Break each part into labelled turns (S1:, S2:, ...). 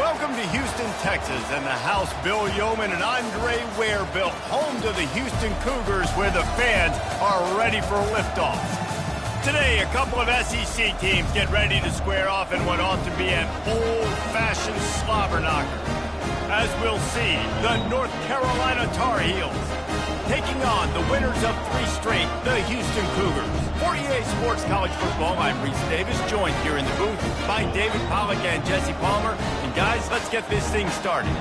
S1: Welcome to Houston, Texas, and the house Bill Yeoman and Andre Ware built, home to the Houston Cougars, where the fans are ready for liftoff. Today, a couple of SEC teams get ready to square off in what ought to be an old-fashioned slobber knocker. As we'll see, the North Carolina Tarheels taking on the winners of 3 straight, the Houston Cougars. For EA Sports College Football, I'm Reese Davis, joined here in the booth by David Pollack and Jesse Palmer. And guys, let's get this thing started.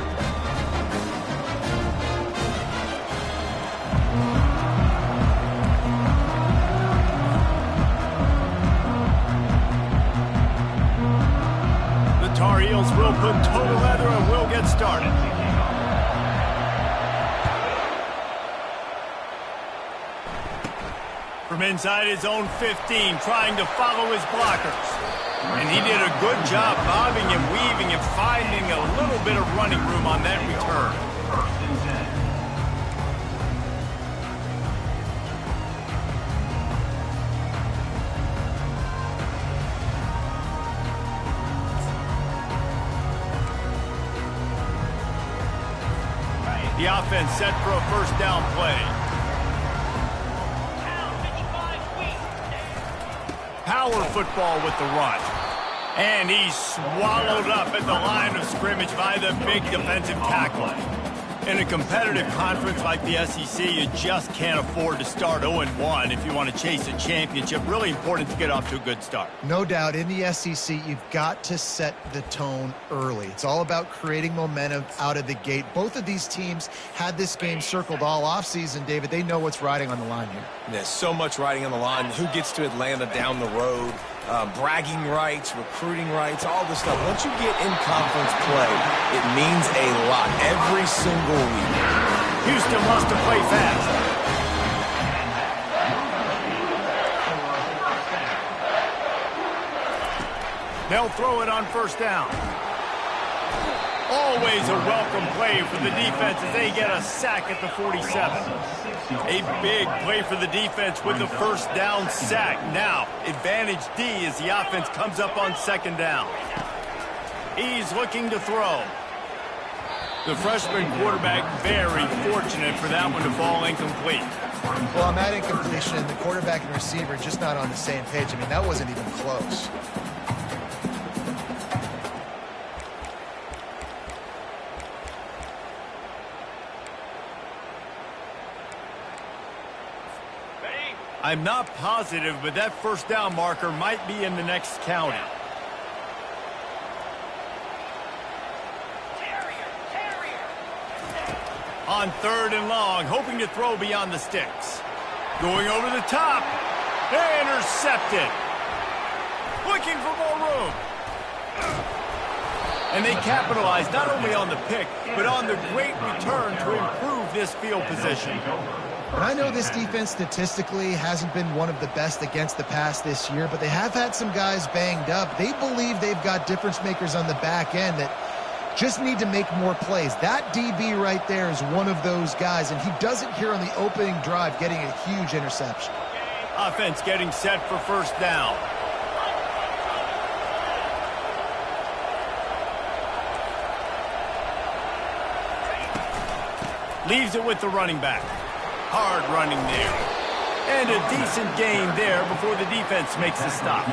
S1: The Tar Heels will put total leather and we'll get started. From inside his own 15, trying to follow his blockers. And he did a good job bobbing and weaving and finding a little bit of running room on that return. The offense set for a first down play. Power football with the run. And he's swallowed up at the line of scrimmage by the big defensive tackle. In a competitive conference like the SEC, you just can't afford to start 0-1 if you want to chase a championship. Really important to get off to a good start.
S2: No doubt, in the SEC, you've got to set the tone early. It's all about creating momentum out of the gate. Both of these teams had this game circled all offseason, David. They know what's riding on the line here.
S3: There's so much riding on the line. Who gets to Atlanta down the road? Bragging rights, recruiting rights, all this stuff. Once you get in conference play, it means a lot every single week.
S1: Houston wants to play fast. They'll throw it on first down. Always a welcome play for the defense as they get a sack at the 47. A big play for the defense with the first down sack. Now, advantage D as the offense comes up on second down. He's looking to throw. The freshman quarterback very fortunate for that one to fall incomplete.
S2: Well, on that incompletion, the quarterback and receiver just not on the same page. I mean, that wasn't even close.
S1: I'm not positive, but that first down marker might be in the next county. On third and long, hoping to throw beyond the sticks. Going over the top. Intercepted. Looking for more room. And they capitalized not only on the pick, but on the great return to improve this field position.
S2: And I know this defense statistically hasn't been one of the best against the pass this year, but they have had some guys banged up. They believe they've got difference makers on the back end that just need to make more plays. That DB right there is one of those guys, and he does it here on the opening drive, getting a huge interception.
S1: Offense getting set for first down. Leaves it with the running back. Hard running there. And a decent gain there before the defense makes the stop.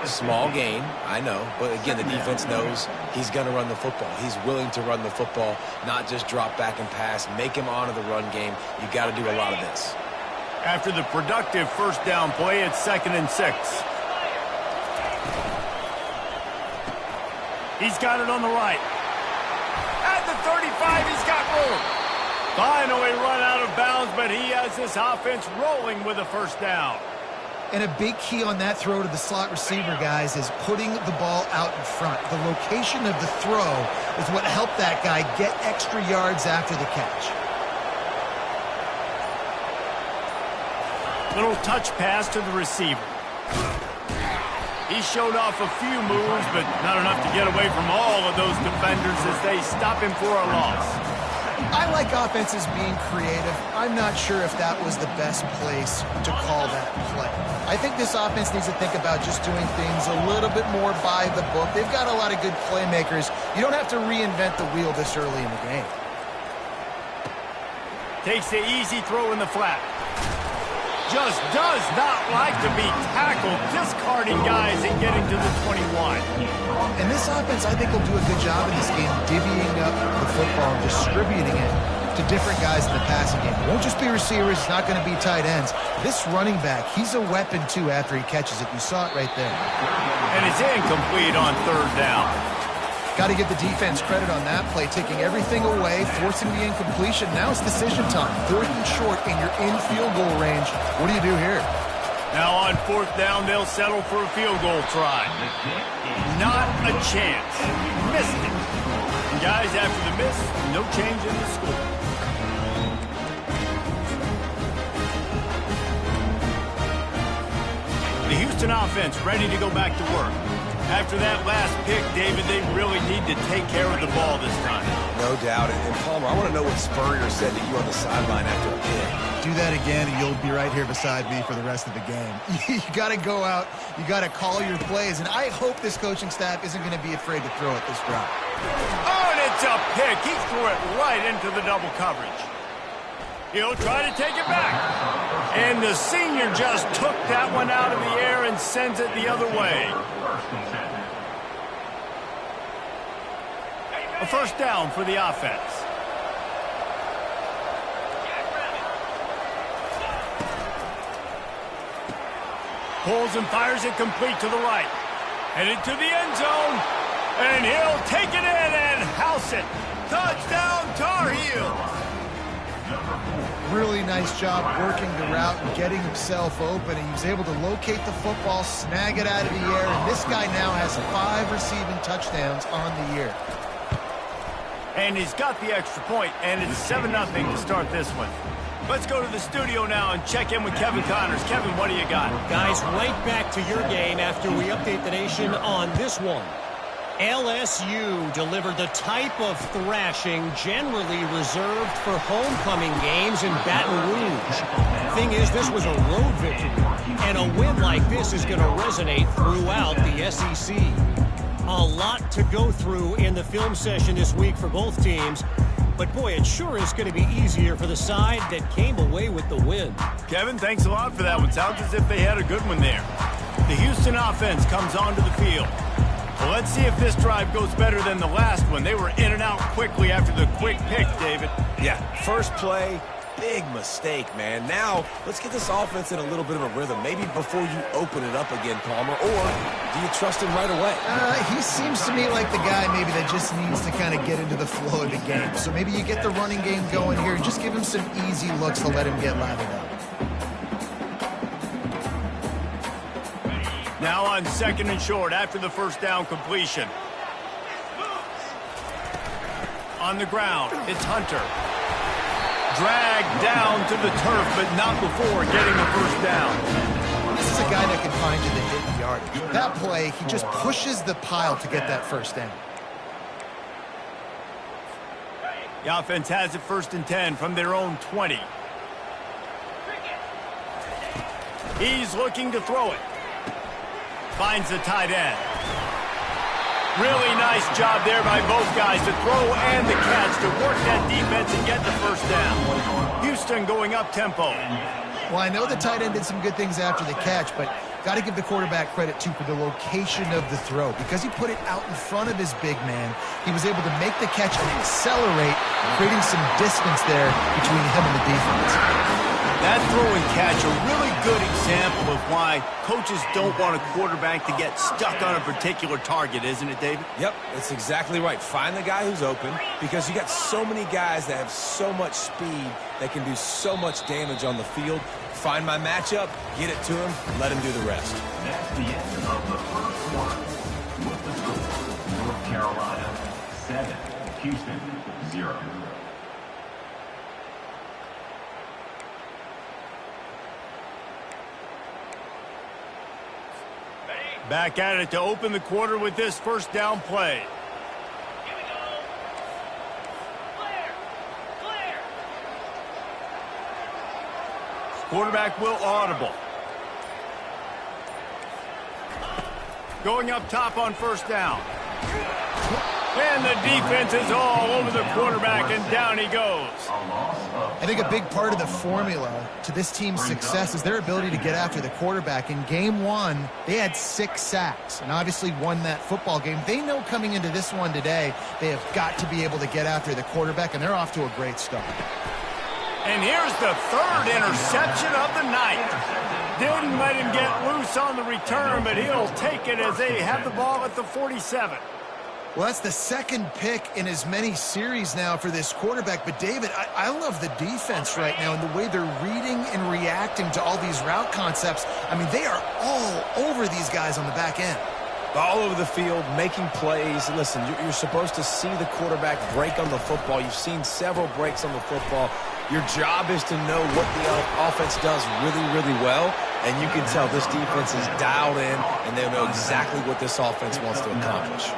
S3: Small gain, I know. But again, the defense knows he's going to run the football. He's willing to run the football, not just drop back and pass. Make him honor the run game. You got to do a lot of this.
S1: After the productive first down play, it's 2nd and 6. He's got it on the right. At the 35, he's got room. Finally run out of bounds, but he has this offense rolling with a first down.
S2: And a big key on that throw to the slot receiver, guys, is putting the ball out in front. The location of the throw is what helped that guy get extra yards after the catch.
S1: Little touch pass to the receiver. He showed off a few moves, but not enough to get away from all of those defenders as they stop him for a loss.
S2: I like offenses being creative. I'm not sure if that was the best place to call that play. I think this offense needs to think about just doing things a little bit more by the book. They've got a lot of good playmakers. You don't have to reinvent the wheel this early in the game.
S1: Takes the easy throw in the flat. Just does not like to be tackled, discarding guys and getting to the 21.
S2: And this offense, I think, will do a good job in this game divvying up the football and distributing it to different guys in the passing game. It won't just be receivers. It's not going to be tight ends. This running back, he's a weapon, too, after he catches it. You saw it right there.
S1: And it's incomplete on third down.
S2: Got to give the defense credit on that play, taking everything away, forcing the incompletion. Now it's decision time. 4th and short, and you're in field goal range. What do you do here?
S1: Now on 4th down, they'll settle for a field goal try. Not a chance. Missed it. And guys, after the miss, no change in the score. The Houston offense ready to go back to work. After that last pick, David, they really need to take care of the ball this time.
S3: No doubt. And Palmer, I want to know what Spurrier said to you on the sideline after a pick.
S2: Do that again, and you'll be right here beside me for the rest of the game. You got to go out. You got to call your plays. And I hope this coaching staff isn't going to be afraid to throw it this drop.
S1: Oh, and it's a pick. He threw it right into the double coverage. He'll try to take it back. And the senior just took that one out of the air and sends it the other way. A first down for the offense. Pulls and fires it complete to the right. Headed to the end zone. And he'll take it in and house it. Touchdown, Tarheels.
S2: Really nice job working the route and getting himself open. And he was able to locate the football, snag it out of the air. And this guy now has 5 receiving touchdowns on the year.
S1: And he's got the extra point, and it's 7-0 to start this one. Let's go to the studio now and check in with Kevin Connors. Kevin, what do you got?
S4: Guys, right back to your game after we update the nation on this one. LSU delivered the type of thrashing generally reserved for homecoming games in Baton Rouge. Thing is, this was a road victory, and a win like this is going to resonate throughout the SEC. A lot to go through in the film session this week for both teams. But, boy, it sure is going to be easier for the side that came away with the win.
S1: Kevin, thanks a lot for that one. Sounds as if they had a good one there. The Houston offense comes onto the field. Well, let's see if this drive goes better than the last one. They were in and out quickly after the quick pick, David.
S3: Yeah, first play, big mistake, man. Now, let's get this offense in a little bit of a rhythm. Maybe before you open it up again, Palmer, or do you trust him right away?
S2: He seems to me like the guy maybe that just needs to kind of get into the flow of the game. So maybe you get the running game going here. Just give him some easy looks to let him get lathered up.
S1: Now on 2nd and short after the first down completion. On the ground, it's Hunter. Dragged down to the turf, but not before getting the first down.
S2: This is a guy that can find you the hidden yardage. That play, he just pushes the pile to get that first down.
S1: The offense has it 1st and 10 from their own 20. He's looking to throw it. Finds the tight end. Really nice job there by both guys to throw and the catch to work that defense and get the first down. Houston going up tempo.
S2: Well, I know the tight end did some good things after the catch, but got to give the quarterback credit, too, for the location of the throw. Because he put it out in front of his big man, he was able to make the catch and accelerate, creating some distance there between him and the defense.
S1: That throw and catch, a really good example of why coaches don't want a quarterback to get stuck on a particular target, isn't it, David?
S3: Yep, that's exactly right. Find the guy who's open, because you got so many guys that have so much speed that can do so much damage on the field. Find my matchup, get it to him, let him do the rest.
S5: That's the end of the first quarter. With the score, North Carolina 7, Houston 0.
S1: Back at it to open the quarter with this first down play.
S6: Here we go. Clear.
S1: Quarterback will audible. Going up top on first down. And the defense is all over the quarterback, and down he goes.
S2: I think a big part of the formula to this team's success is their ability to get after the quarterback. In game one, they had 6 sacks and obviously won that football game. They know coming into this one today, they have got to be able to get after the quarterback, and they're off to a great start.
S1: And here's the 3rd interception of the night. Didn't let him get loose on the return, but he'll take it as they have the ball at the 47.
S2: Well, that's the 2nd pick in as many series now for this quarterback. But, David, I love the defense right now and the way they're reading and reacting to all these route concepts. I mean, they are all over these guys on the back end.
S3: All over the field, making plays. Listen, you're supposed to see the quarterback break on the football. You've seen several breaks on the football. Your job is to know what the offense does really, really well. And you can tell this defense is dialed in, and they know exactly what this offense wants to accomplish.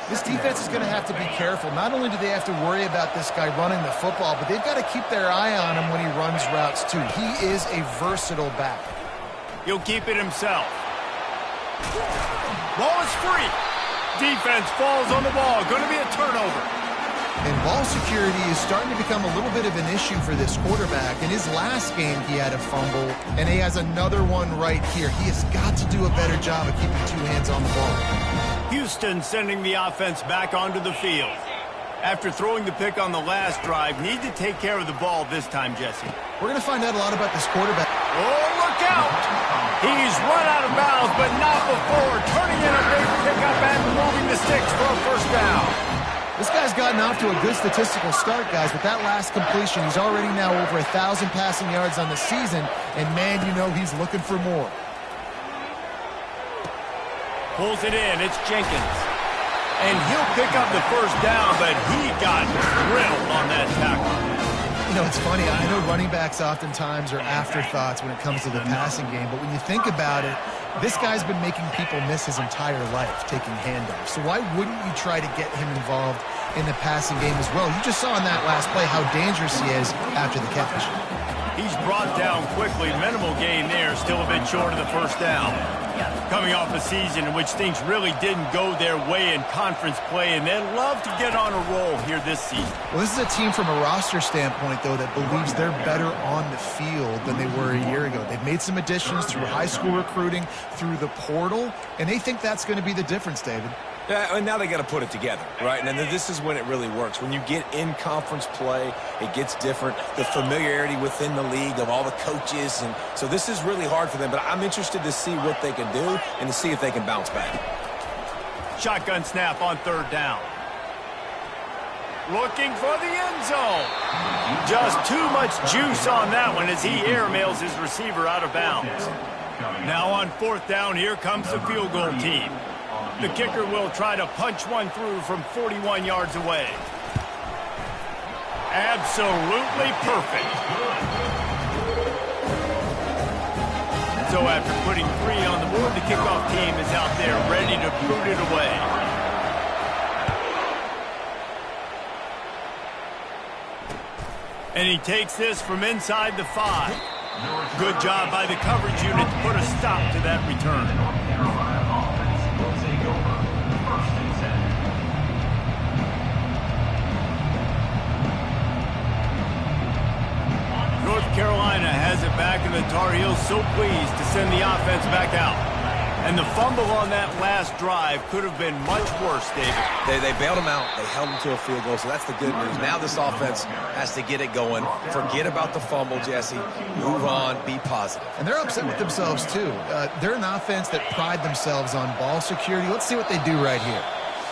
S2: This defense is going to have to be careful. Not only do they have to worry about this guy running the football, but they've got to keep their eye on him when he runs routes, too. He is a versatile back.
S1: He'll keep it himself. Ball is free. Defense falls on the ball. Going to be a turnover.
S2: And ball security is starting to become a little bit of an issue for this quarterback. In his last game, he had a fumble, and he has another one right here. He has got to do a better job of keeping 2 hands on the ball.
S1: Houston sending the offense back onto the field. After throwing the pick on the last drive, need to take care of the ball this time, Jesse.
S2: We're going to find out a lot about this quarterback.
S1: Oh, look out! He's run out of bounds, but not before turning in a big pickup and moving the sticks for a first down.
S2: This guy's gotten off to a good statistical start, guys. With that last completion, he's already now over 1,000 passing yards on the season, and man, you know he's looking for more.
S1: Pulls it in. It's Jenkins. And he'll pick up the first down, but he got drilled on that tackle.
S2: You know, it's funny. I know running backs oftentimes are afterthoughts when it comes to the passing game, but when you think about it, this guy's been making people miss his entire life taking handoffs. So why wouldn't you try to get him involved in the passing game as well? You just saw in that last play how dangerous he is after the catch.
S1: He's brought down quickly. Minimal gain there. Still a bit short of the first down. Coming off a season in which things really didn't go their way in conference play, and they'd love to get on a roll here this season.
S2: Well, this is a team from a roster standpoint, though, that believes they're better on the field than they were a year ago. They've made some additions through high school recruiting, through the portal, and they think that's going to be the difference, David.
S3: Yeah, and now they got to put it together, right? And then this is when it really works. When you get in conference play, it gets different. The familiarity within the league of all the coaches, and so this is really hard for them. But I'm interested to see what they can do and to see if they can bounce back.
S1: Shotgun snap on 3rd down. Looking for the end zone. Just too much juice on that one as he airmails his receiver out of bounds. Now on 4th down, here comes the field goal team. The kicker will try to punch one through from 41 yards away. Absolutely perfect. So after putting 3 on the board, the kickoff team is out there ready to boot it away. And he takes this from inside the 5. Good job by the coverage unit to put a stop to that return. North Carolina has it back, and the Tar Heels so pleased to send the offense back out. And the fumble on that last drive could have been much worse, David.
S3: They bailed him out. They held him to a field goal, so that's the good news. Now this offense has to get it going. Forget about the fumble, Jesse. Move on. Be positive.
S2: And they're upset with themselves, too. They're an offense that pride themselves on ball security. Let's see what they do right here.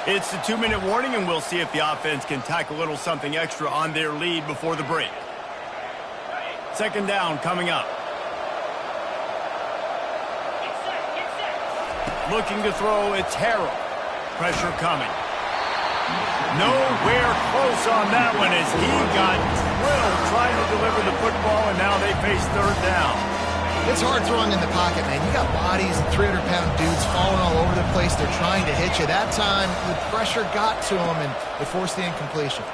S1: It's the 2-minute warning, and we'll see if the offense can tack a little something extra on their lead before the break. 2nd down coming up. Looking to throw, it's Harrell. Pressure coming. Nowhere close on that one as he got drilled trying to deliver the football, and now they face 3rd down.
S2: It's hard throwing in the pocket, man. You got bodies and 300-pound dudes falling all over the place. They're trying to hit you. That time, the pressure got to them, and it forced the incompletion.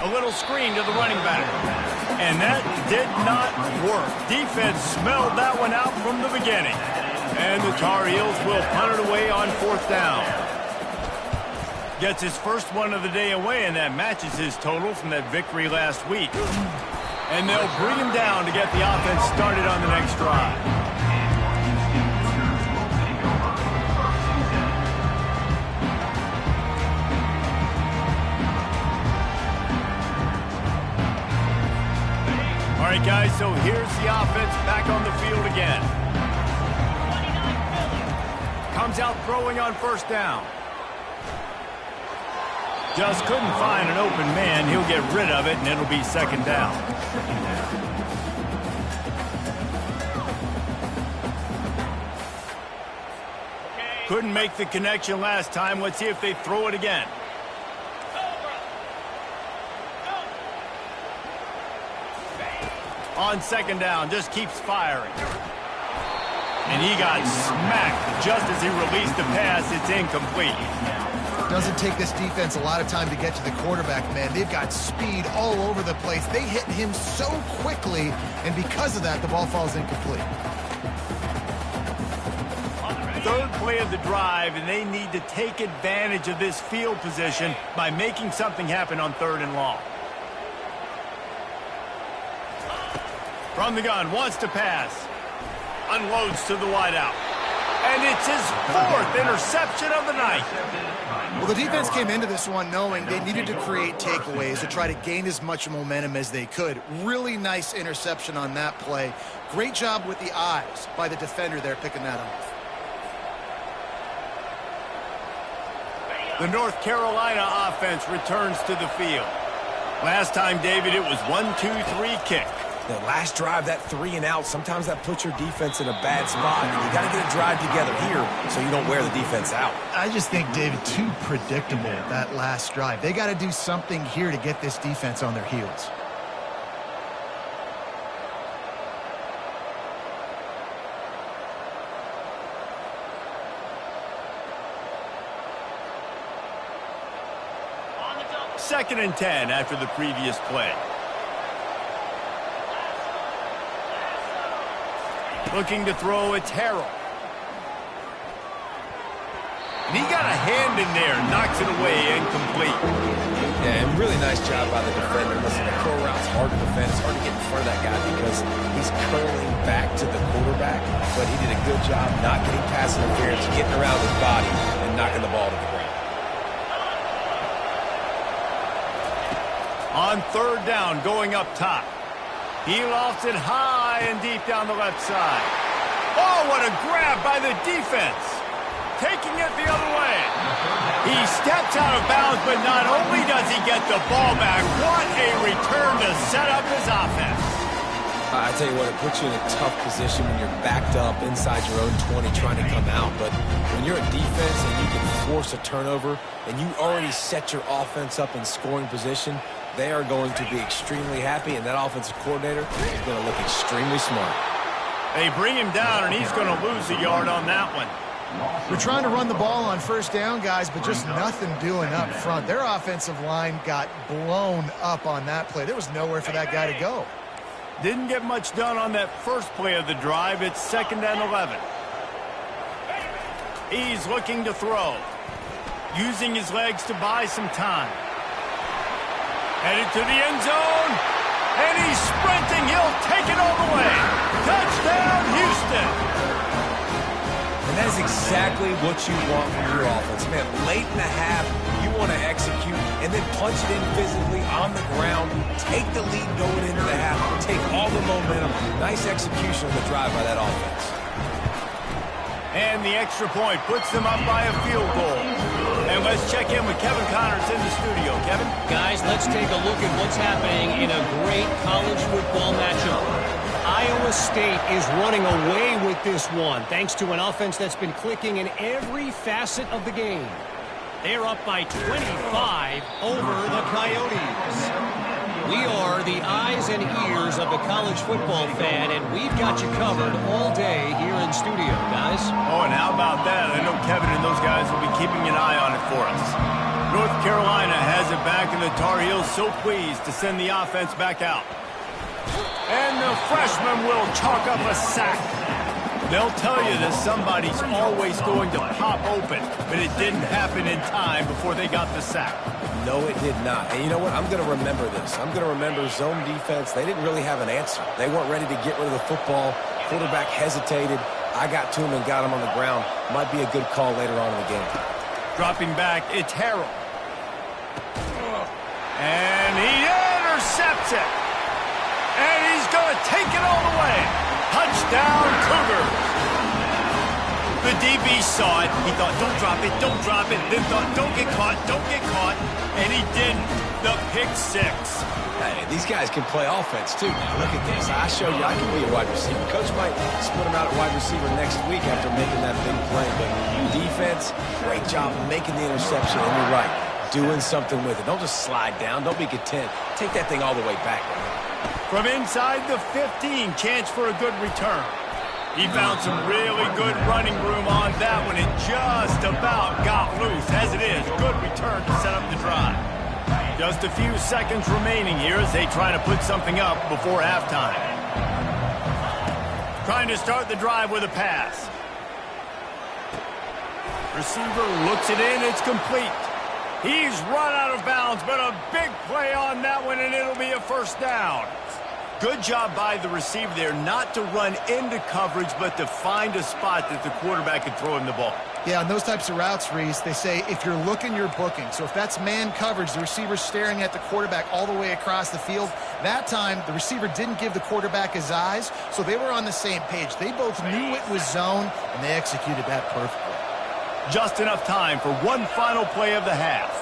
S1: A little screen to the running back. And that did not work. Defense smelled that one out from the beginning. And the Tar Heels will punt it away on 4th down. Gets his first one of the day away, and that matches his total from that victory last week. And they'll bring him down to get the offense started on the next drive. All right, guys, so here's the offense back on the field again. Comes out throwing on 1st down. Just couldn't find an open man. He'll get rid of it, and it'll be 2nd down. Couldn't make the connection last time. Let's see if they throw it again. On 2nd down, just keeps firing. And he got smacked just as he released the pass. It's incomplete.
S2: Doesn't take this defense a lot of time to get to the quarterback, man. They've got speed all over the place. They hit him so quickly, and because of that, the ball falls incomplete.
S1: 3rd play of the drive, and they need to take advantage of this field position by making something happen on 3rd and long. From the gun, wants to pass. Unloads to the wideout. And it's his 4th interception of the night.
S2: Well, the defense came into this one knowing they needed to create takeaways to try to gain as much momentum as they could. Really nice interception on that play. Great job with the eyes by the defender there picking that off.
S1: The North Carolina offense returns to the field. Last time, David, it was 1-2-3 kick.
S3: The last drive, that 3 and out, sometimes that puts your defense in a bad spot. And you got to get a drive together here so you don't wear the defense out.
S2: I just think, David, too predictable, that last drive. They got to do something here to get this defense on their heels.
S1: Second and 10 after the previous play. Looking to throw, it's Harrell. And he got a hand in there, knocks it away, incomplete.
S3: Yeah, and really nice job by the defender. Listen, the curl route's hard to defend. It's hard to get in front of that guy because he's curling back to the quarterback, but he did a good job not getting pass interference, getting around his body, and knocking the ball to the ground.
S1: On 3rd down, going up top. He lofts it high and deep down the left side. Oh, what a grab by the defense. Taking it the other way. He steps out of bounds, but not only does he get the ball back, what a return to set up his offense.
S3: I tell you what, it puts you in a tough position when you're backed up inside your own 20 trying to come out. But when you're a defense and you can force a turnover and you already set your offense up in scoring position, they are going to be extremely happy, and that offensive coordinator is going to look extremely smart.
S1: They bring him down, and he's going to lose a yard on that one.
S2: We're trying to run the ball on 1st down, guys, but just nothing doing up front. Their offensive line got blown up on that play. There was nowhere for that guy to go.
S1: Didn't get much done on that first play of the drive. It's 2nd and 11. He's looking to throw. Using his legs to buy some time. Headed to the end zone. And he's sprinting. He'll take it all the way. Touchdown, Houston.
S3: And that is exactly what you want from your offense. Man, late in the half, you want to execute and then punch it in physically on the ground. Take the lead going into the half. Take all the momentum. Nice execution on the drive by that offense.
S1: And the extra point puts them up by a field goal. And let's check in with Kevin Connors in the studio. Kevin?
S4: Guys, let's take a look at what's happening in a great college football matchup. Iowa State is running away with this one, thanks to an offense that's been clicking in every facet of the game. They're up by 25 over the Coyotes. We are the eyes and ears of the college football fan, and we've got you covered all day here in studio, guys.
S1: Oh, and how about that? I know Kevin and those guys will be keeping an eye on it for us. North Carolina has it back, and the Tar Heels so pleased to send the offense back out. And the freshman will chalk up a sack. They'll tell you that somebody's always going to pop open, but it didn't happen in time before they got the sack.
S3: No, it did not. And you know what? I'm going to remember this. I'm going to remember zone defense. They didn't really have an answer. They weren't ready to get rid of the football. Quarterback hesitated. I got to him and got him on the ground. Might be a good call later on in the game.
S1: Dropping back, it's Harold. And he intercepts it. And he's going to take it all the way. Touchdown, Cougars. The DB saw it. He thought, don't drop it, don't drop it. Then thought, don't get caught, don't get caught. And he didn't. The pick six.
S3: Hey, these guys can play offense, too. Now, look at this. I showed you I can be a wide receiver. Coach might split him out at wide receiver next week after making that big play. But defense, great job making the interception. And you're right, doing something with it. Don't just slide down. Don't be content. Take that thing all the way back.
S1: From inside the 15, chance for a good return. He found some really good running room on that one. It just about got loose. As it is, good return to set up the drive. Just a few seconds remaining here as they try to put something up before halftime. Trying to start the drive with a pass. Receiver looks it in. It's complete. He's run out of bounds, but a big play on that one, and it'll be a first down. Good job by the receiver there not to run into coverage, but to find a spot that the quarterback could throw him the ball.
S2: Yeah, on those types of routes, Reese, they say if you're looking, you're booking. So if that's man coverage, the receiver's staring at the quarterback all the way across the field. That time, the receiver didn't give the quarterback his eyes, so they were on the same page. They both knew it was zone, and they executed that perfectly.
S1: Just enough time for one final play of the half.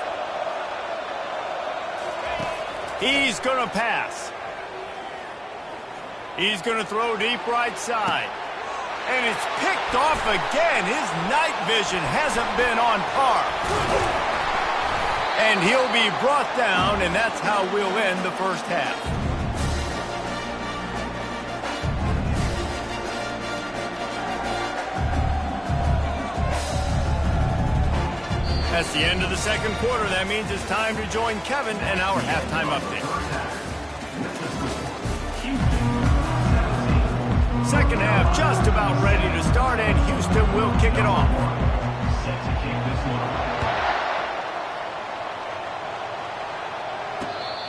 S1: He's going to pass. He's going to throw deep right side. And it's picked off again. His night vision hasn't been on par. And he'll be brought down, and that's how we'll end the first half. That's the end of the second quarter. That means it's time to join Kevin and our halftime update. Second half just about ready to start, and Houston will kick it off.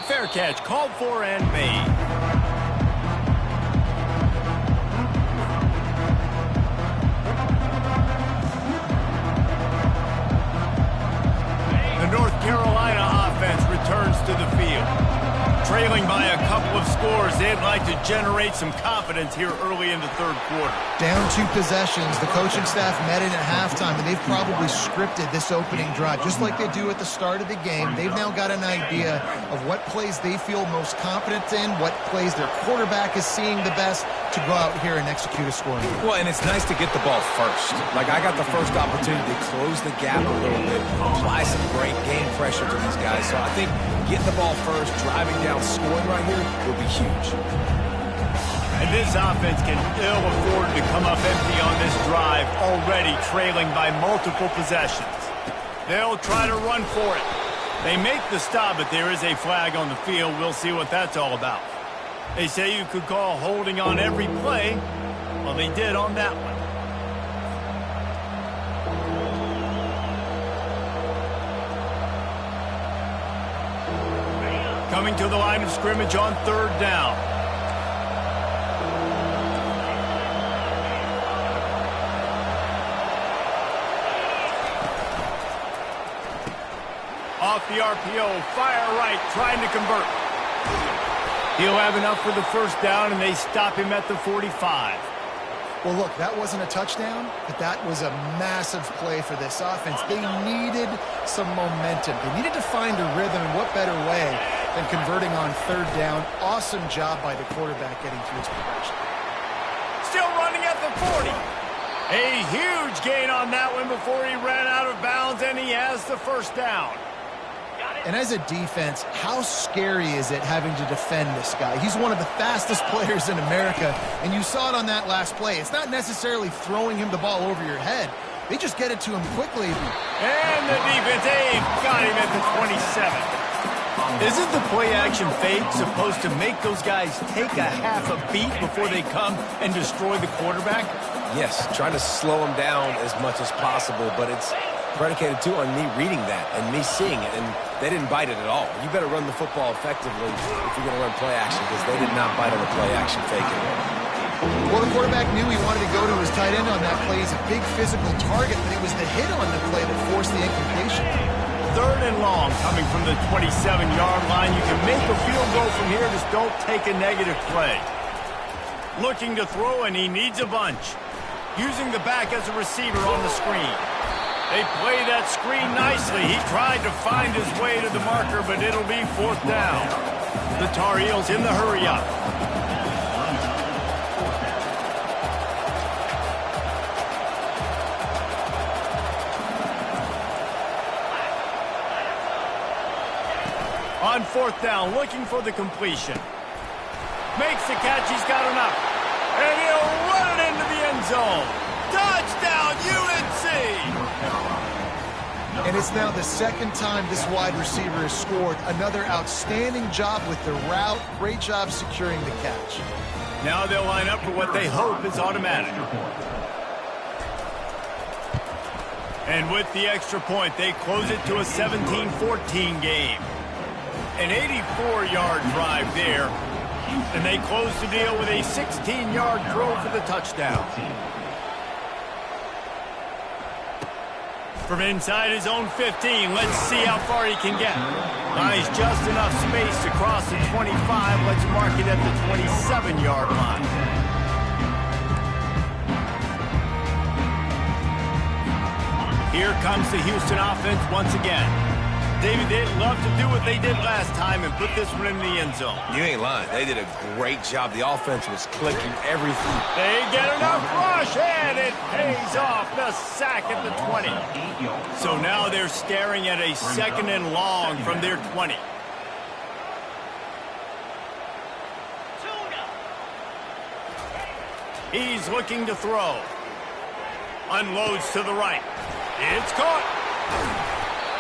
S1: Fair catch called for and made. The North Carolina offense returns to the field. Trailing by a couple of scores, they'd like to generate some confidence here early in the third quarter.
S2: Down 2 possessions, the coaching staff met in at halftime, and they've probably scripted this opening drive. Just like they do at the start of the game, they've now got an idea of what plays they feel most confident in, what plays their quarterback is seeing the best to go out here and execute a scoring.
S3: Well, and it's nice to get the ball first. Like, I got the first opportunity to close the gap a little bit, apply some great game pressure to these guys. So I think getting the ball first, driving down, scoring right here will be huge.
S1: And this offense can ill afford to come up empty on this drive, already trailing by multiple possessions. They'll try to run for it. They make the stop, but there is a flag on the field. We'll see what that's all about. They say you could call holding on every play. Well, they did on that one. Coming to the line of scrimmage on third down. Off the RPO, fire right, trying to convert. He'll have enough for the first down, and they stop him at the 45.
S2: Well, look, that wasn't a touchdown, but that was a massive play for this offense. They needed some momentum. They needed to find a rhythm, and what better way than converting on third down. Awesome job by the quarterback getting through his progression.
S1: Still running at the 40. A huge gain on that one before he ran out of bounds, and he has the first down.
S2: And as a defense, how scary is it having to defend this guy? He's one of the fastest players in America, and you saw it on that last play. It's not necessarily throwing him the ball over your head. They just get it to him quickly.
S1: And the defense, got him at the 27. Isn't the play-action fake supposed to make those guys take a half a beat before they come and destroy the quarterback?
S3: Yes, trying to slow him down as much as possible, but it's predicated, too, on me reading that and me seeing it, and they didn't bite it at all. You better run the football effectively if you're going to run play action, because they did not bite on the play action faking.
S2: Well, the quarterback knew he wanted to go to his tight end on that play. He's a big physical target, but it was the hit on the play that forced the incompletion.
S1: 3rd and long coming from the 27-yard line. You can make a field goal from here, just don't take a negative play. Looking to throw, and he needs a bunch. Using the back as a receiver on the screen. They play that screen nicely. He tried to find his way to the marker, but it'll be 4th down. The Tar Heels in the hurry-up. On 4th down, looking for the completion. Makes the catch, he's got enough. And he'll run it into the end zone. Touchdown, UNC!
S2: And it's now the 2nd time this wide receiver has scored. Another outstanding job with the route. Great job securing the catch.
S1: Now they'll line up for what they hope is automatic. And with the extra point, they close it to a 17-14 game. An 84-yard drive there. And they close the deal with a 16-yard throw for the touchdown. From inside his own 15, let's see how far he can get. Nice, just enough space to cross the 25. Let's mark it at the 27-yard line. Here comes the Houston offense once again. David, they'd love to do what they did last time and put this one in the end zone.
S3: You ain't lying. They did a great job. The offense was clicking everything.
S1: They get enough rush, and it pays off. The sack at the 20. So now they're staring at a 2nd and long from their 20. He's looking to throw. Unloads to the right. It's caught.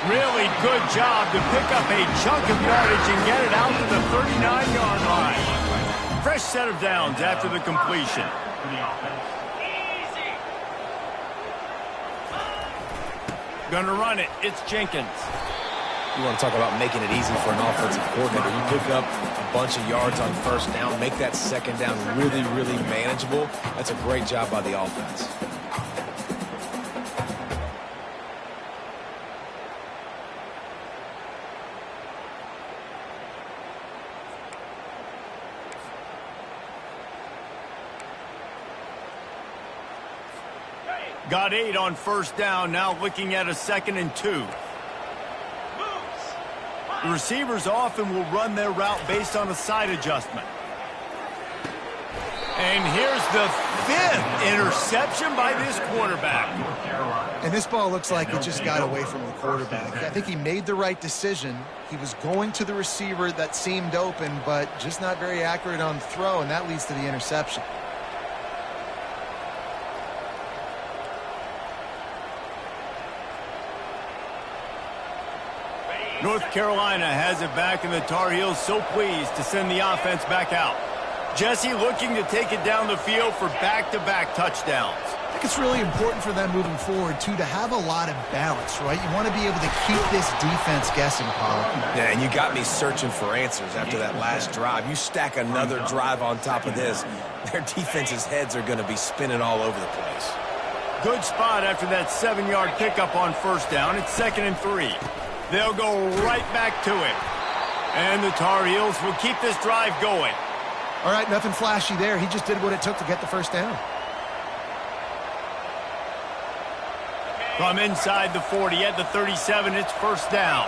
S1: Really good job to pick up a chunk of yardage and get it out to the 39-yard line. Fresh set of downs after the completion. Gonna run it. It's Jenkins.
S3: You want to talk about making it easy for an offensive coordinator. You pick up a bunch of yards on 1st down, make that 2nd down really, really manageable. That's a great job by the offense.
S1: Got 8 on 1st down, now looking at a 2nd and 2. The receivers often will run their route based on a side adjustment. And here's the 5th interception by this quarterback.
S2: And this ball looks like it just got away from the quarterback. I think he made the right decision. He was going to the receiver that seemed open, but just not very accurate on the throw, and that leads to the interception.
S1: North Carolina has it back, and the Tar Heels so pleased to send the offense back out. Jesse looking to take it down the field for back-to-back touchdowns.
S2: I think it's really important for them moving forward, too, to have a lot of balance, right? You want to be able to keep this defense guessing, Paul.
S3: Yeah, and you got me searching for answers after that last drive. You stack another drive on top of this, their defense's heads are going to be spinning all over the place.
S1: Good spot after that 7-yard pickup on 1st down. It's 2nd and 3. They'll go right back to it. And the Tar Heels will keep this drive going.
S2: All right, nothing flashy there. He just did what it took to get the 1st down.
S1: From inside the 40 at the 37, it's 1st down.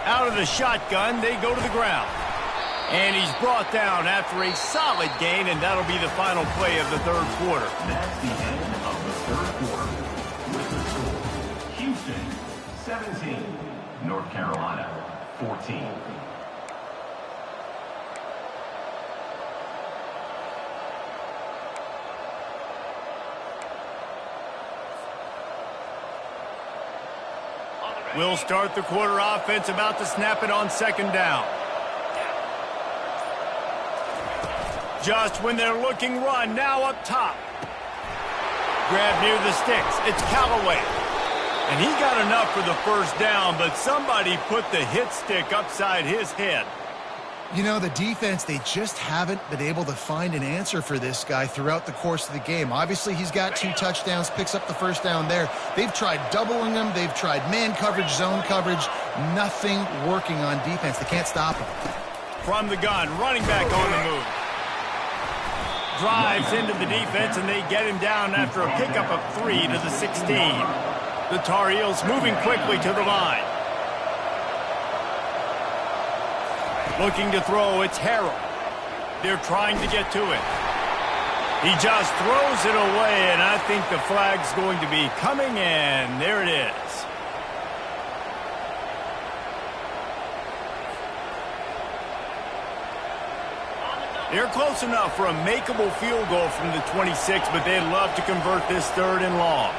S1: Out of the shotgun, they go to the ground. And he's brought down after a solid gain, and that'll be the final play of the 3rd quarter.
S5: That's the end of the 3rd quarter. With the score, Houston 17, North Carolina 14.
S1: We'll start the quarter offense, about to snap it on 2nd down. Just when they're looking run, now up top. Grab near the sticks. It's Callaway. And he got enough for the first down, but somebody put the hit stick upside his head.
S2: You know, the defense, they just haven't been able to find an answer for this guy throughout the course of the game. Obviously, he's got 2 touchdowns, picks up the first down there. They've tried doubling him. They've tried man coverage, zone coverage. Nothing working on defense. They can't stop him.
S1: From the gun, running back on the move. Drives into the defense, and they get him down after a pickup of 3 to the 16. The Tarheels moving quickly to the line. Looking to throw, it's Harold. They're trying to get to it. He just throws it away, and I think the flag's going to be coming in. There it is. They're close enough for a makeable field goal from the 26, but they'd love to convert this 3rd and long.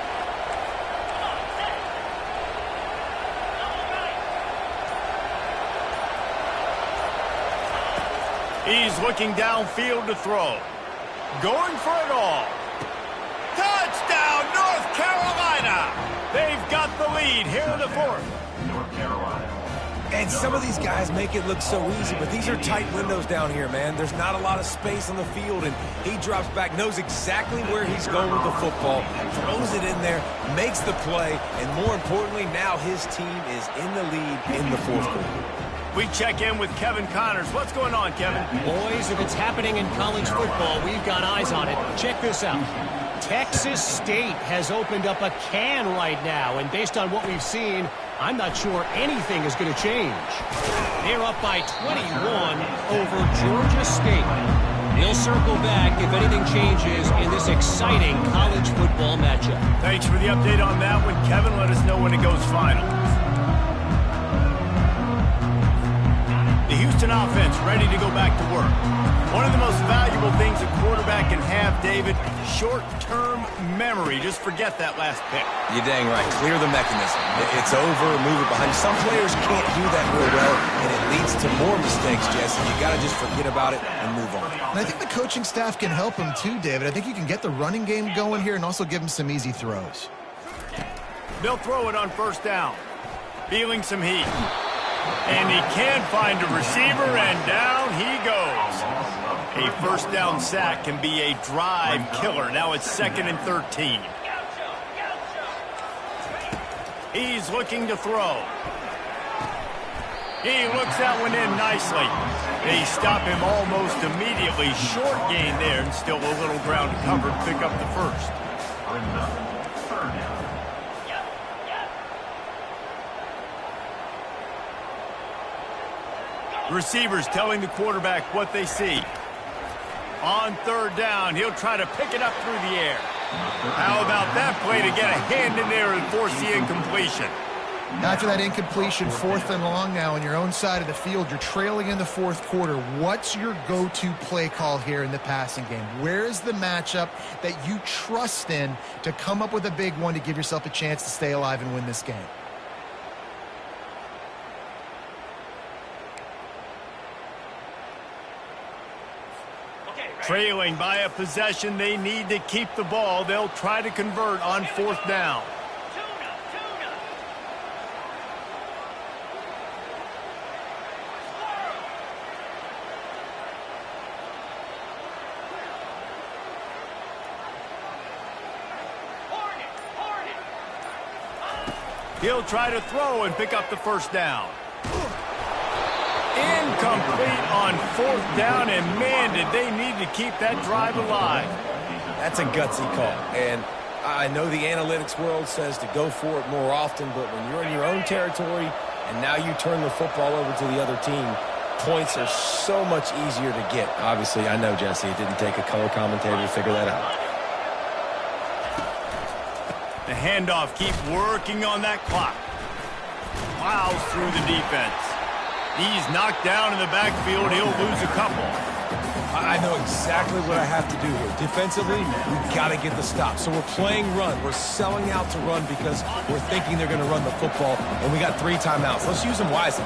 S1: He's looking downfield to throw. Going for it all. Touchdown, North Carolina! They've got the lead here in the 4th.
S5: North Carolina.
S3: And some of these guys make it look so easy, but these are tight windows down here, man. There's not a lot of space on the field, and he drops back, knows exactly where he's going with the football, throws it in there, makes the play, and more importantly, now his team is in the lead in the 4th quarter.
S1: We check in with Kevin Connors. What's going on, Kevin?
S4: Boys, if it's happening in college football, we've got eyes on it. Check this out. Texas State has opened up a can right now, and based on what we've seen, I'm not sure anything is going to change. They're up by 21 over Georgia State. They'll circle back if anything changes in this exciting college football matchup.
S1: Thanks for the update on that one, Kevin. Let us know when it goes final. The Houston offense ready to go back to work. One of the most valuable things a quarterback can have, David, short-term memory. Just forget that last pick.
S3: You're dang right. Clear the mechanism. It's over, move it behind. Some players can't do that real well, and it leads to more mistakes, Jesse. You got to just forget about it and move on.
S2: And I think the coaching staff can help him too, David. I think you can get the running game going here and also give him some easy throws.
S1: They'll throw it on 1st down. Feeling some heat. And he can find a receiver, and down he goes. A 1st down sack can be a drive killer. Now it's 2nd and 13. He's looking to throw. He looks that one in nicely. They stop him almost immediately. Short gain there, and still a little ground to cover to pick up the 1st.
S5: Another 3rd down.
S1: Receivers telling the quarterback what they see. On 3rd down, he'll try to pick it up through the air. How about that play to get a hand in there and force the incompletion?
S2: After that incompletion, 4th and long now on your own side of the field, you're trailing in the 4th quarter. What's your go-to play call here in the passing game? Where is the matchup that you trust in to come up with a big one to give yourself a chance to stay alive and win this game?
S1: Trailing by a possession, they need to keep the ball. They'll try to convert on 4th down. He'll try to throw and pick up the 1st down. Incomplete on 4th down, and man, did they need to keep that drive alive.
S3: That's a gutsy call, and I know the analytics world says to go for it more often, but when you're in your own territory and now you turn the football over to the other team, points are so much easier to get. Obviously, I know, Jesse, it didn't take a color commentator to figure that out.
S1: The handoff, keep working on that clock. Plows through the defense. He's knocked down in the backfield. He'll lose a couple.
S3: I know exactly what I have to do here. Defensively, we've got to get the stop. So we're playing run. We're selling out to run because we're thinking they're going to run the football, and we got 3 timeouts. Let's use them wisely.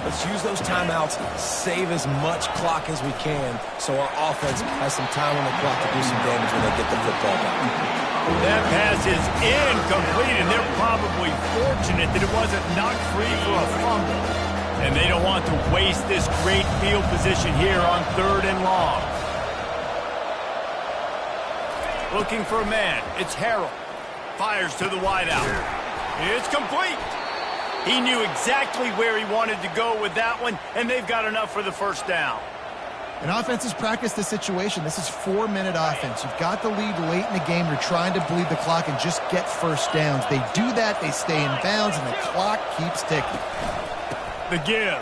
S3: Let's use those timeouts, save as much clock as we can so our offense has some time on the clock to do some damage when they get the football back.
S1: That pass is incomplete, and they're probably fortunate that it wasn't knocked free for a fumble. And they don't want to waste this great field position here on 3rd and long. Looking for a man. It's Harold. Fires to the wideout. It's complete. He knew exactly where he wanted to go with that one, and they've got enough for the first down.
S2: And offenses practice the situation. This is 4-minute offense. You've got the lead late in the game. You're trying to bleed the clock and just get first downs. They do that. They stay in bounds, and the clock keeps ticking.
S1: The give.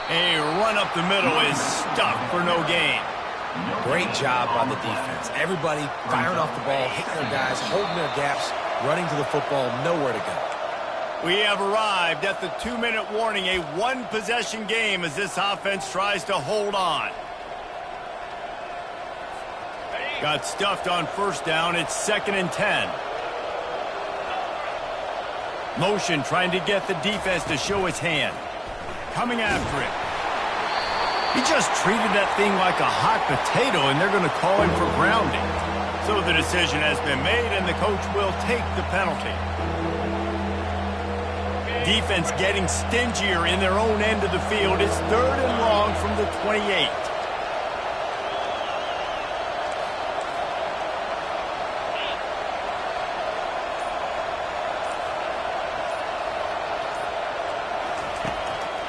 S1: A run up the middle is stuck for no gain.
S3: Great job by the defense. Everybody firing off the ball, hitting their guys, holding their gaps, running to the football, nowhere to go.
S1: We have arrived at the 2-minute warning, a 1-possession game as this offense tries to hold on. Got stuffed on first down. It's 2nd and 10. Motion trying to get the defense to show its hand. Coming after it. He just treated that thing like a hot potato, and they're going to call him for grounding. So the decision has been made, and the coach will take the penalty. Defense getting stingier in their own end of the field. It's 3rd and long from the 28.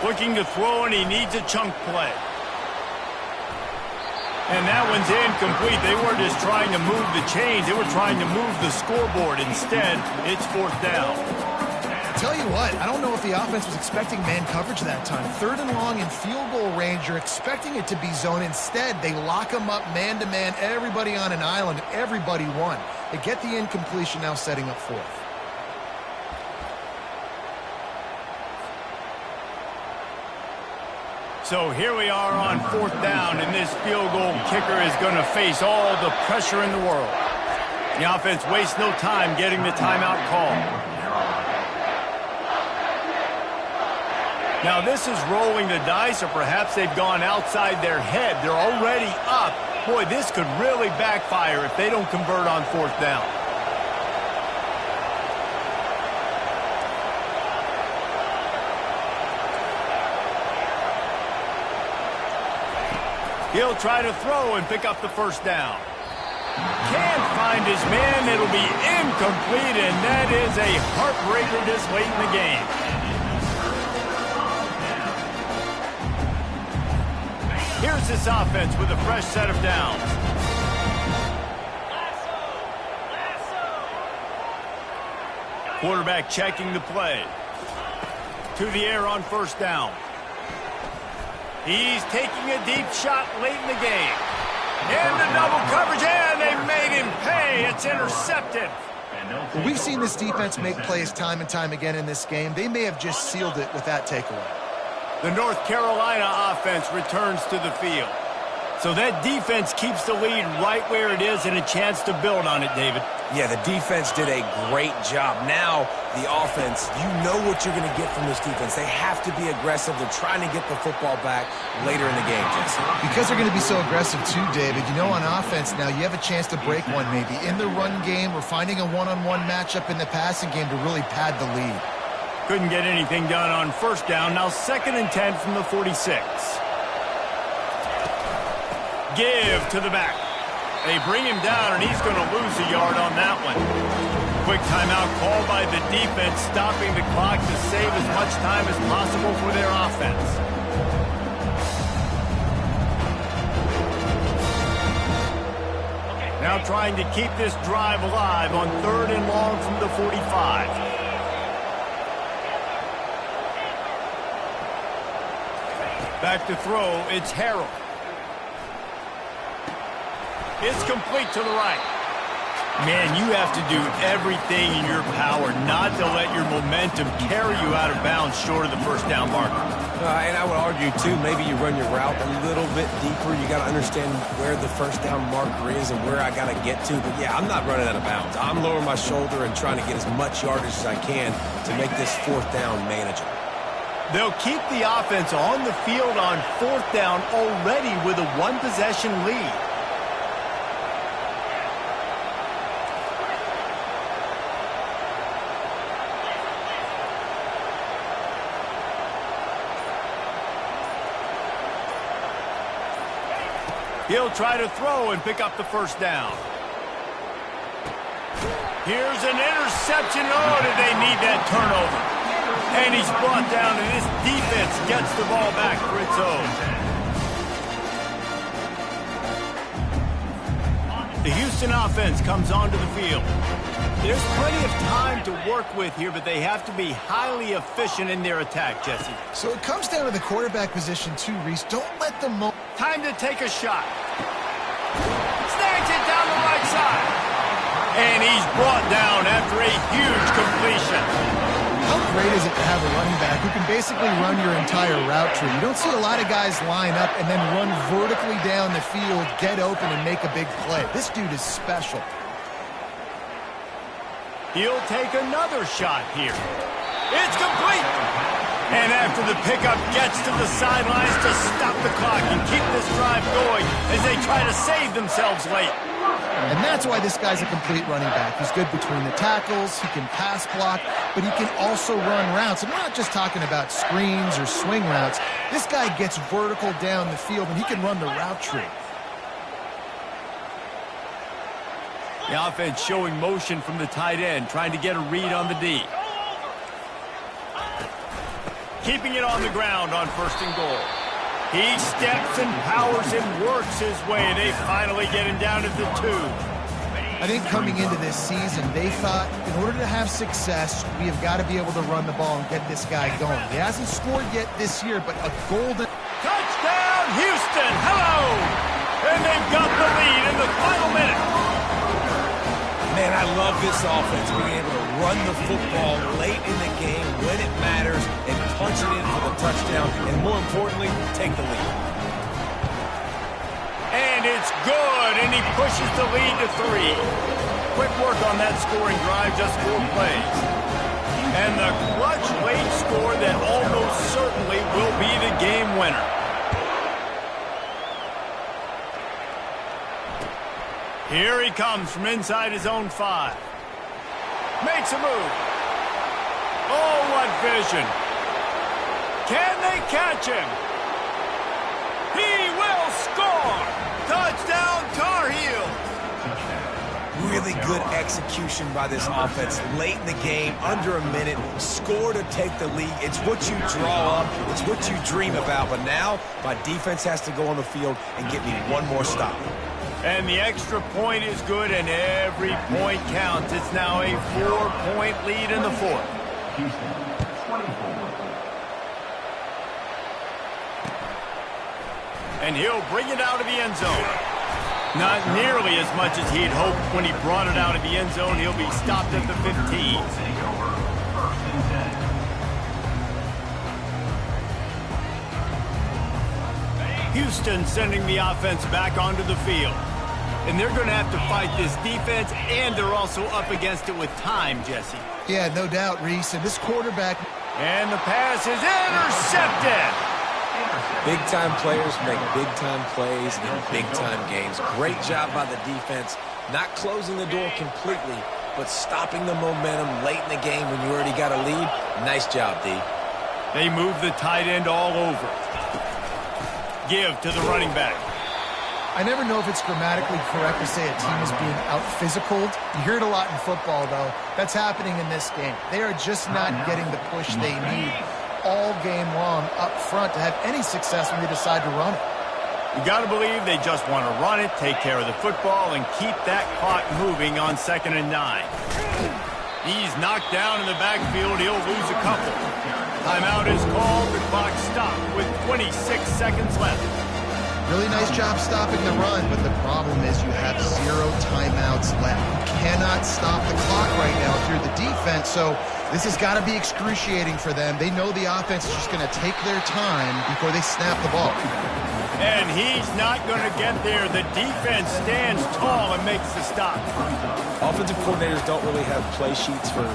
S1: Looking to throw, and he needs a chunk play. And that one's incomplete. They weren't just trying to move the chains. They were trying to move the scoreboard. Instead, it's 4th down.
S2: Tell you what, I don't know if the offense was expecting man coverage that time. 3rd and long in field goal range. You're expecting it to be zone. Instead, they lock them up man-to-man, everybody on an island, everybody won. They get the incompletion, now setting up 4th.
S1: So here we are on 4th down, and this field goal kicker is going to face all the pressure in the world. The offense wastes no time getting the timeout call. Now this is rolling the dice, or perhaps they've gone outside their head. They're already up. Boy, this could really backfire if they don't convert on 4th down. He'll try to throw and pick up the first down. Can't find his man. It'll be incomplete, and that is a heartbreaker this late in the game. Here's this offense with a fresh set of downs. Quarterback checking the play. To the air on first down. He's taking a deep shot late in the game. Into double coverage, and they made him pay. It's intercepted.
S2: Well, we've seen this defense make plays time and time again in this game. They may have just sealed it with that takeaway.
S1: The North Carolina offense returns to the field. So that defense keeps the lead right where it is and a chance to build on it, David.
S3: Yeah, the defense did a great job. Now, the offense, you know what you're going to get from this defense. They have to be aggressive. They're trying to get the football back later in the game, Jesse.
S2: Because they're going to be so aggressive too, David. You know, on offense now, you have a chance to break one maybe in the run game or finding a one-on-one matchup in the passing game to really pad the lead.
S1: Couldn't get anything done on first down. Now 2nd and 10 from the 46. Give to the back. They bring him down, and he's going to lose a yard on that one. Quick timeout call by the defense, stopping the clock to save as much time as possible for their offense. Now trying to keep this drive alive on 3rd and long from the 45. Back to throw, it's Harold. It's complete to the right. Man, you have to do everything in your power not to let your momentum carry you out of bounds short of the first down marker.
S3: And I would argue, too, maybe you run your route a little bit deeper. You got to understand where the first down marker is and where I got to get to. But, yeah, I'm not running out of bounds. I'm lowering my shoulder and trying to get as much yardage as I can to make this fourth down manageable.
S1: They'll keep the offense on the field on fourth down already with a one-possession lead. He'll try to throw and pick up the first down. Here's an interception. Oh, did they need that turnover? And he's brought down, and this defense gets the ball back for its own. The Houston offense comes onto the field. There's plenty of time to work with here, but they have to be highly efficient in their attack, Jesse.
S2: So it comes down to the quarterback position too, Reese. Don't let them...
S1: Time to take a shot. Snags it down the right side. And he's brought down after a huge completion.
S2: How great is it to have a running back who can basically run your entire route tree? You don't see a lot of guys line up and then run vertically down the field, get open, and make a big play. This dude is special.
S1: He'll take another shot here. It's complete. And after the pickup gets to the sidelines to stop the clock and keep this drive going as they try to save themselves late.
S2: And that's why this guy's a complete running back. He's good between the tackles, he can pass block, but he can also run routes. And we're not just talking about screens or swing routes. This guy gets vertical down the field, and he can run the route tree.
S1: The offense showing motion from the tight end, trying to get a read on the D. Keeping it on the ground on first and goal. He steps and powers and works his way. They finally get him down at the 2.
S2: I think coming into this season, they thought in order to have success, we have got to be able to run the ball and get this guy going. He hasn't scored yet this year, but a golden...
S1: Touchdown, Houston! Hello! And they've got the lead in the final minute.
S3: Man, I love this offense, being able to run the football late in the game when it matters and punch it in for the touchdown, and more importantly, take the lead.
S1: And it's good, and he pushes the lead to 3. Quick work on that scoring drive, just 4 plays. And the clutch late score that almost certainly will be the game winner. Here he comes from inside his own 5. Makes a move. Oh, what vision. Can they catch him? He will score! Touchdown, Tarheels!
S3: Really good execution by this offense late in the game, under a minute, score to take the lead. It's what you draw up, it's what you dream about, but now my defense has to go on the field and get me one more stop.
S1: And the extra point is good, and every point counts. It's now a 4-point lead in the 4th.
S5: Houston, 24.
S1: And he'll bring it out of the end zone. Not nearly as much as he'd hoped when he brought it out of the end zone. He'll be stopped at the 15.
S5: Take over, 1st and 10.
S1: Houston sending the offense back onto the field. And they're going to have to fight this defense, and they're also up against it with time, Jesse.
S2: Yeah, no doubt, Reese. And this quarterback...
S1: And the pass is intercepted.
S3: Big-time players make big-time plays in big-time games. Great job by the defense, not closing the door completely, but stopping the momentum late in the game when you already got a lead. Nice job, D.
S1: They move the tight end all over. Give to the running back.
S2: I never know if it's grammatically correct to say a team is being out-physicaled. You hear it a lot in football, though. That's happening in this game. They are just not getting the push they need all game long up front to have any success when they decide to run it.
S1: You got to believe they just want to run it, take care of the football, and keep that clock moving on 2nd and 9. He's knocked down in the backfield. He'll lose a couple. Timeout is called. The clock stopped with 26 seconds left.
S2: Really nice job stopping the run, but the problem is you have 0 timeouts left. You cannot stop the clock right now if you're the defense, so this has got to be excruciating for them. They know the offense is just going to take their time before they snap the ball.
S1: And he's not going to get there. The defense stands tall and makes the stop.
S3: Offensive coordinators don't really have play sheets for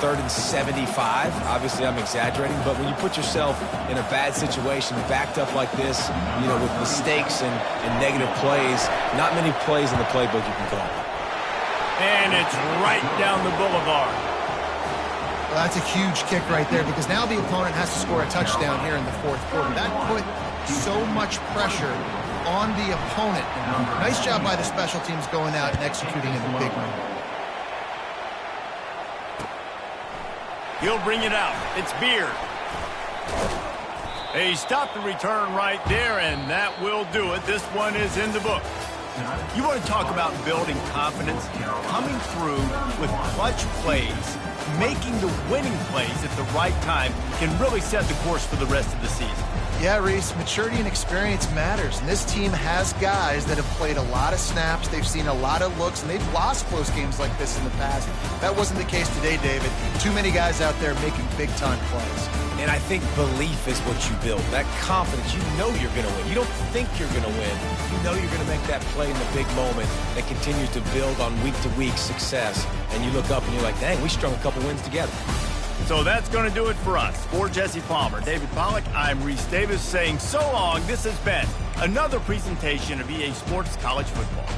S3: 3rd and 75. Obviously, I'm exaggerating, but when you put yourself in a bad situation, backed up like this, you know, with mistakes and negative plays, not many plays in the playbook you can call.
S1: And it's right down the boulevard.
S2: Well, that's a huge kick right there because now the opponent has to score a touchdown here in the 4th quarter. That put so much pressure on the opponent. Nice job by the special teams going out and executing in the big moment.
S1: He'll bring it out. It's Beard. He stopped the return right there, and that will do it. This one is in the book. You want to talk about building confidence? Coming through with clutch plays, making the winning plays at the right time can really set the course for the rest of the season.
S2: Yeah, Reese, maturity and experience matters, and this team has guys that have played a lot of snaps, they've seen a lot of looks, and they've lost close games like this in the past. That wasn't the case today, David. Too many guys out there making big-time plays.
S3: And I think belief is what you build. That confidence, you know you're going to win. You don't think you're going to win. You know you're going to make that play in the big moment that continues to build on week-to-week success. And you look up and you're like, dang, we strung a couple wins together.
S1: So that's going to do it for us. For Jesse Palmer, David Pollack, I'm Reese Davis saying so long. This has been another presentation of EA Sports College Football.